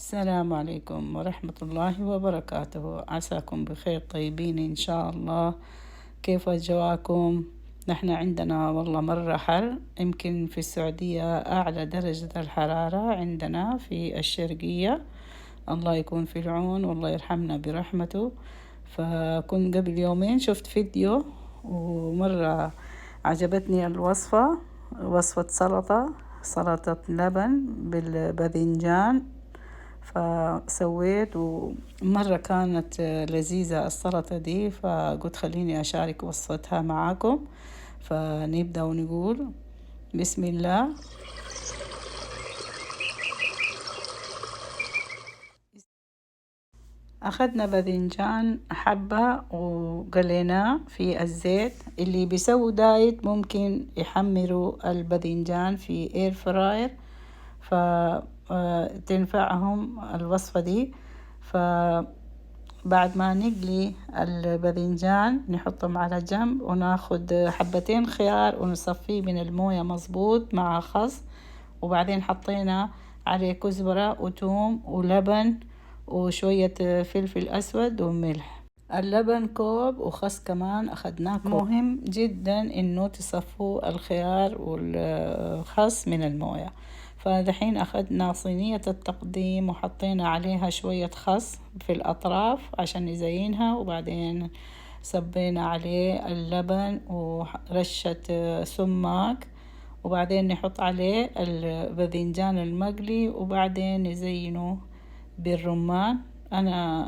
السلام عليكم ورحمة الله وبركاته. عساكم بخير طيبين إن شاء الله. كيف جواكم؟ نحن عندنا والله مرة حر، يمكن في السعودية أعلى درجة الحرارة عندنا في الشرقية. الله يكون في العون والله يرحمنا برحمته. فكنت قبل يومين شفت فيديو ومرة عجبتني الوصفة، وصفة سلطة لبن بالباذنجان. فسويت ومرة كانت لذيذة السلطة دي، فقلت خليني أشارك وصفتها معاكم. فنبدأ ونقول بسم الله. أخذنا باذنجان حبة وقليناه في الزيت. اللي بيسوي دايت ممكن يحمروا الباذنجان في اير فراير، فتنفعهم الوصفة دي. فبعد ما نقلي الباذنجان نحطهم على جنب، وناخد حبتين خيار ونصفيه من الموية مظبوط مع خس، وبعدين حطينا عليه كزبرة وتوم ولبن وشوية فلفل أسود وملح. اللبن كوب وخس كمان أخدناه كوب. مهم جدا إنه تصفوا الخيار والخس من الموية. فدحين أخدنا صينية التقديم وحطينا عليها شوية خس في الأطراف عشان نزينها، وبعدين صبينا عليه اللبن ورشة سماق، وبعدين نحط عليه الباذنجان المقلي، وبعدين نزينه بالرمان. أنا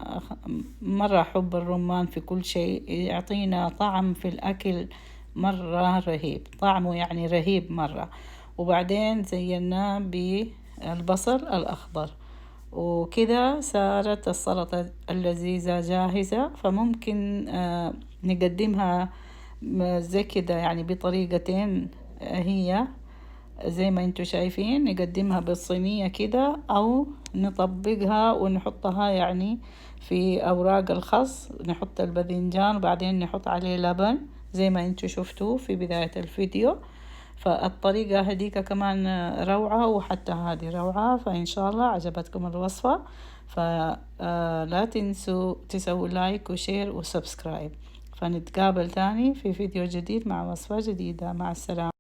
مرة أحب الرمان في كل شيء، يعطينا طعم في الأكل مرة رهيب، طعمه يعني رهيب مرة. وبعدين زيناه بالبصل الأخضر، وكده صارت السلطة اللذيذة جاهزة. فممكن نقدمها زي كده يعني بطريقتين، هي زي ما انتوا شايفين نقدمها بالصينية كده، او نطبقها ونحطها يعني في اوراق الخس، نحط الباذنجان وبعدين نحط عليه لبن زي ما انتوا شفتوا في بداية الفيديو. فالطريقة هديك كمان روعة، وحتى هذه روعة. فإن شاء الله عجبتكم الوصفة، فلا تنسوا تسووا لايك وشير وسبسكرايب. فنتقابل تاني في فيديو جديد مع وصفة جديدة. مع السلامة.